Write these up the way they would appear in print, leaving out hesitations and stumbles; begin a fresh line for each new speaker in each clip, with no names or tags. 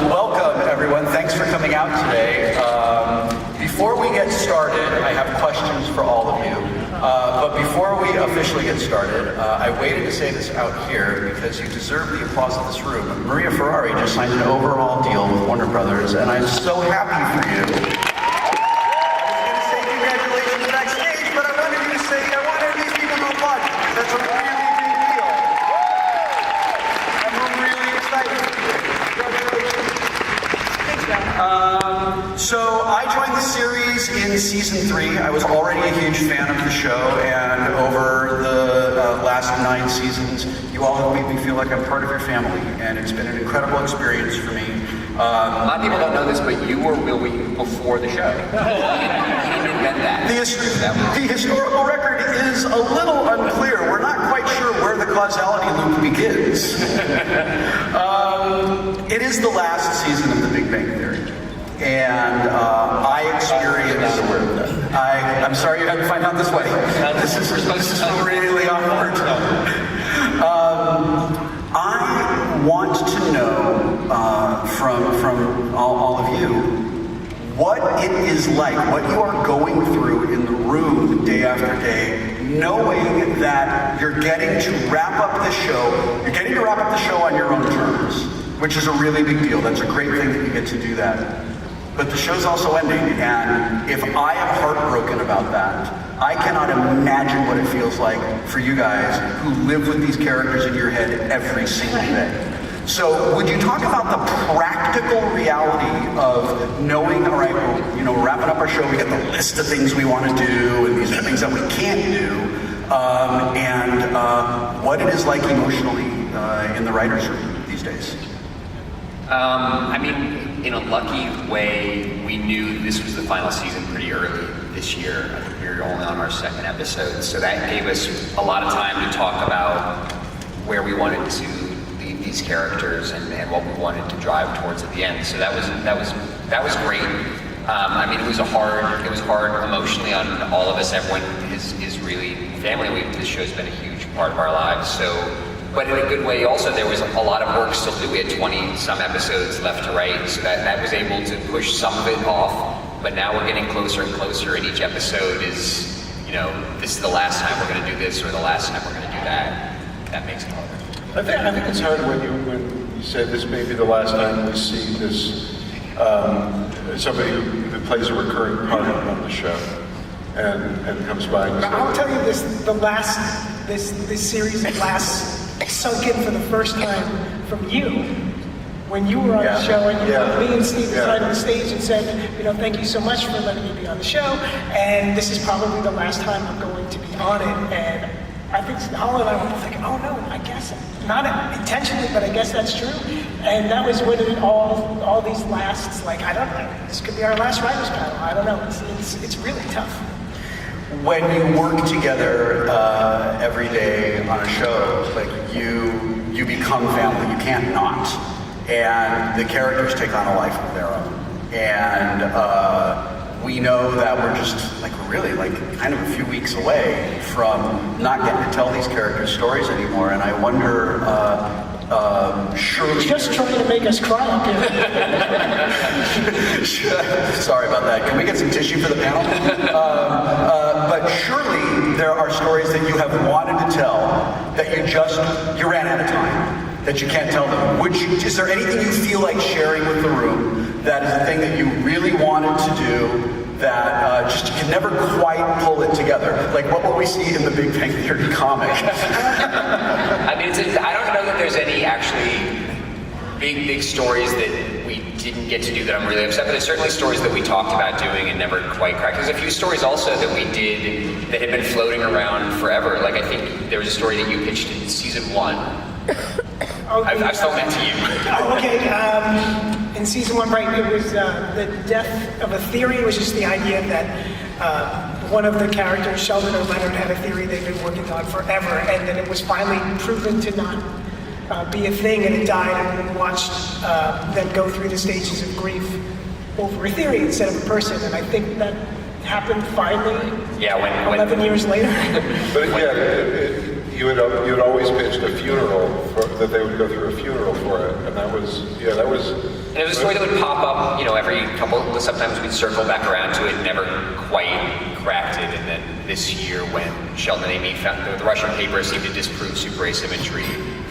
Welcome, everyone. Thanks for coming out today. Before we get started, I have questions for all of you. But before we officially get started, I waited to say this out here because you deserve the applause of this room. Maria Ferrari just signed an overall deal with Warner Brothers, and I'm so happy for you. I was going to say congratulations backstage, but I wanted you to say I wanted these people to applaud you. That's a really big deal. And we're really excited. Congratulations. Thanks, guys. So I joined the series in season 3. I was already a huge fan of the show, and over the last 9 seasons, you all have made me feel like I'm part of your family, and it's been an incredible experience for me.
A lot of people don't know this, but you were Willie before the show. You didn't invent that.
The historical record is a little unclear. We're not quite sure where the causality loop begins. It is the last season of The Big Bang Theory. And I experienced... I'm sorry you had to find out this way. This is really awkward. I want to know from all of you what it is like, what you are going through in the room day after day, knowing that you're getting to wrap up the show. You're getting to wrap up the show on your own terms, which is a really big deal. That's a great thing that you get to do that. But the show's also ending, and if I am heartbroken about that, I cannot imagine what it feels like for you guys who live with these characters in your head every single day. So would you talk about the practical reality of knowing, all right, we're wrapping up our show, we got the list of things we want to do, and these are things that we can't do, and what it is like emotionally in the writer's room these days?
I mean, in a lucky way, we knew this was the final season pretty early this year. I think we were only on our 2nd episode, so that gave us a lot of time to talk about where we wanted to lead these characters and what we wanted to drive towards at the end. So that was great. I mean, it was hard emotionally on all of us. Everyone is really family. This show's been a huge part of our lives. So. But in a good way also, there was a lot of work still to do. We had 20-some episodes left to write, so that was able to push some of it off. But now we're getting closer and closer, and each episode is, this is the last time we're going to do this, or the last time we're going to do that. That makes it harder.
I think it's hard when you say this may be the last time we see this, somebody who plays a recurring part on the show and comes by and
I'll tell you this, this series sunk in for the first time from you. When you were on the show, and me and Steve decided on the stage and said, thank you so much for letting me be on the show, and this is probably the last time I'm going to be on it. And I think Holland and I were both thinking, oh no, I guess not intentionally, but I guess that's true. And that was when all these lasts, I don't know, this could be our last writers panel. I don't know. It's really tough.
When you work together every day on a show, you become family. You can't not. And the characters take on a life of their own. And we know that we're just really kind of a few weeks away from not getting to tell these characters' stories anymore. And I wonder, surely...
Just trying to make us cry up here.
Sorry about that. Can we get some tissue for the panel? But surely there are stories that you have wanted to tell that you ran out of time, that you can't tell them. Is there anything you feel like sharing with the room that is a thing that you really wanted to do that just you can never quite pull it together? What will we see in the Big Bang Theory comic?
I mean, I don't know that there's any actually big stories that we didn't get to do that I'm really upset, but there's certainly stories that we talked about doing and never quite cracked. There's a few stories also that we did that had been floating around forever. I think there was a story that you pitched in season 1. I've told that to you.
Oh, okay. In season 1, right, it was the death of a theory. It was just the idea that one of the characters, Sheldon or Leonard, had a theory they'd been working on forever, and then it was finally proven to not be a thing, and it died, and we watched them go through the stages of grief over a theory instead of a person, and I think that happened finally 11 years later.
But you had always pitched a funeral that they would go through a funeral for it, and that was.
And it was a story that would pop up, every couple. Sometimes we'd circle back around to it, never quite cracked it, and then this year when Sheldon and Amy found the Russian paper seemed to disprove super asymmetry,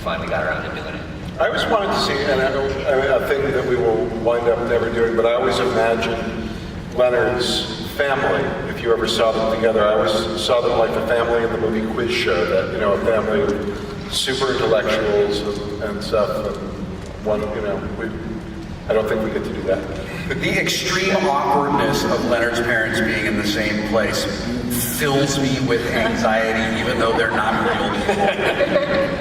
finally got around to doing it.
I always wanted to see, and a thing that we will wind up never doing, but I always imagined Leonard's family, if you ever saw them together. I always saw them like the family in the movie Quiz Show, that, a family of super intellectuals and stuff, and one, I don't think we get to do that.
The extreme awkwardness of Leonard's parents being in the same place fills me with anxiety, even though they're not real people.